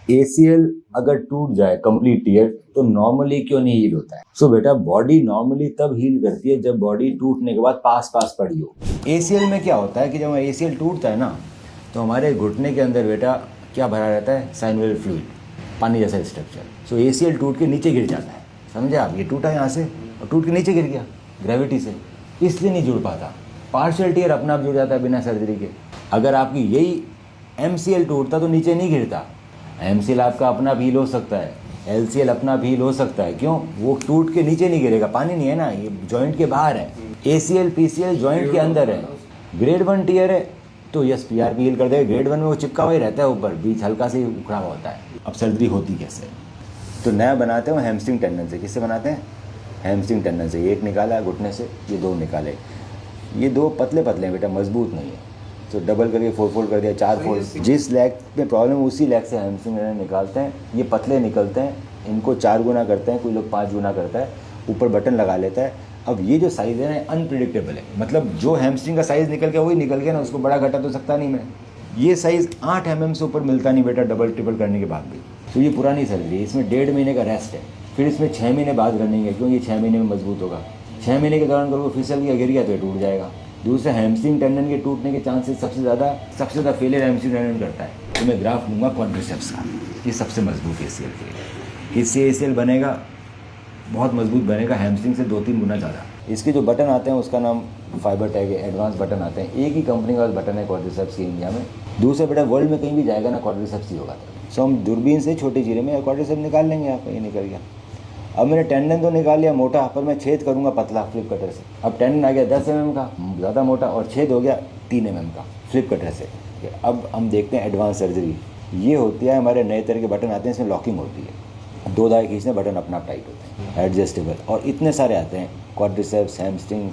ACL अगर टूट जाए कंप्लीट टीयर तो नॉर्मली क्यों नहीं हील होता है? सो बेटा बॉडी नॉर्मली तब हील करती है जब बॉडी टूटने के बाद पास पास पड़ी हो। ACL में क्या होता है कि जब ACL टूटता है ना तो हमारे घुटने के अंदर बेटा क्या भरा रहता है? साइनोवियल फ्लूइड, पानी जैसा स्ट्रक्चर। सो ACL टूट के नीचे गिर जाता है, समझे आप? ये टूटा यहाँ से और टूट के नीचे गिर गया ग्रेविटी से, इसलिए नहीं जुड़ पाता। पार्शियल टीयर अपने आप जुड़ जाता है बिना सर्जरी के। अगर आपकी यही MCL टूटता तो नीचे नहीं गिरता। MCL आपका अपना भी हील हो सकता है, LCL अपना भी हील हो सकता है। क्यों? वो टूट के नीचे नहीं गिरेगा, पानी नहीं है ना, ये जॉइंट के बाहर है। ACL PCL जॉइंट के अंदर है। ग्रेड 1 टीयर है तो यस PRP हील कर देगा। ग्रेड 1 में वो चिपका हुआ ही रहता है, ऊपर बीच हल्का से उखड़ा हुआ होता है। अब सर्जरी होती कैसे? तो नया बनाते हैं हैमस्ट्रिंग टेंडन से। किससे बनाते हैं? हैमस्ट्रिंग टेंडन से। एक निकाला घुटने से, ये दो निकाले। ये दो पतले पतले हैं बेटा, मजबूत नहीं है, तो डबल करके 4 फोल्ड कर दिया, 4 फोल्ड। जिस लेग में प्रॉब्लम उसी लेग से हैमस्ट्रिंग निकालते हैं। ये पतले निकलते हैं, इनको 4 गुना करते हैं, कोई लोग 5 गुना करता है, ऊपर बटन लगा लेता है। अब ये जो साइज़ है ना अनप्रिडिक्टेबल है, मतलब जो हैमस्ट्रिंग का साइज़ निकल गया वही निकल गया ना, उसको बड़ा घटा तो सकता नहीं मैं। ये साइज़ 8 mm से ऊपर मिलता नहीं बेटा, डबल ट्रिपल करने के बाद भी। तो ये पुरानी सर्जरी है, इसमें 1.5 महीने का रेस्ट है, फिर इसमें 6 महीने बाद रनिंग है। क्यों? ये 6 महीने में मजबूत होगा। 6 महीने के दौरान करोगे, फिसल गया, गिर गया तो ये टूट जाएगा। दूसरा हैमस्ट्रिंग टेंडन के टूटने के चांसेस सबसे ज़्यादा फेलियर हैमस्ट्रिंग टेंडन करता है। तो मैं ग्राफ लूँगा क्वाड्रिसेप्स का, ये सबसे मजबूत ACL के लिए। इससे ACL बनेगा, बहुत मजबूत बनेगा, हैमस्ट्रिंग से 2-3 गुना ज़्यादा। इसके जो बटन आते हैं उसका नाम फाइबर टैग है, एडवांस बटन आते हैं। एक ही कंपनी का बटन है क्वाड्रिसेप्स की इंडिया में। दूसरा बेटा वर्ल्ड में कहीं भी जाएगा ना क्वाड्रिसेप्स ही होगा। सो हम दूरबीन से छोटे चीरे में क्वाड्रिसेप्स निकाल लेंगे, आपका ये निकल गया। अब मैंने टेंडन तो निकाल लिया मोटा, पर मैं छेद करूंगा पतला फ्लिप कटर से। अब टेंडन आ गया 10 mm का, ज़्यादा मोटा, और छेद हो गया 3 mm का फ्लिप कटर से। अब हम देखते हैं एडवांस सर्जरी। ये होती है, हमारे नए तरह के बटन आते हैं, इसमें लॉकिंग होती है, 2 दाएं खींचने बटन अपना आप टाइट होते हैं, एडजस्टेबल। और इतने सारे आते हैं क्वाड्रिसेप्स, हैमस्ट्रिंग,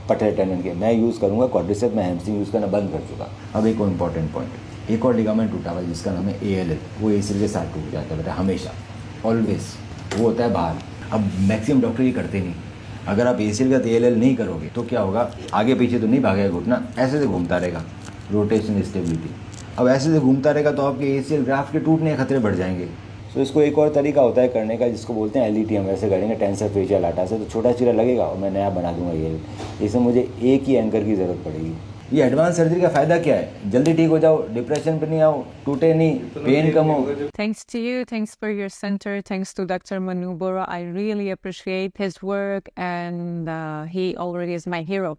पटेल टेंडन के। मैं यूज़ करूँगा क्वाड्रिसेप्स, मैं हैमस्ट्रिंग यूज़ करना बंद कर चुका। अब एक और इंपॉर्टेंट पॉइंट, एक और लिगामेंट टूटा हुआ जिसका नाम है ALL, वो ACL के साथ टूट जाता है बेटा, हमेशा, ऑलवेज। वो होता है बाहर। अब मैक्सिमम डॉक्टर ये करते नहीं। अगर आप ACL का ALL नहीं करोगे तो क्या होगा? आगे पीछे तो नहीं भागेगा घुटना, ऐसे से घूमता रहेगा, रोटेशन स्टेबिलिटी। अब ऐसे से घूमता रहेगा तो आपके ACL ग्राफ्ट के टूटने के खतरे बढ़ जाएंगे। तो इसको एक और तरीका होता है करने का, जिसको बोलते हैं LET। हम ऐसे करेंगे टेंसर फेशियल आटा से, तो छोटा चीरा लगेगा और मैं नया बना दूंगा ये। इसमें मुझे एक ही एंकर की ज़रूरत पड़ेगी। ये एडवांस सर्जरी का फ़ायदा क्या है? जल्दी ठीक हो जाओ, डिप्रेशन पे नहीं आओ, टूटे नहीं, पेन कम हो। Thanks to you, thanks for your center, thanks to Dr. Manu Bora. I really appreciate his work, and he already is my hero.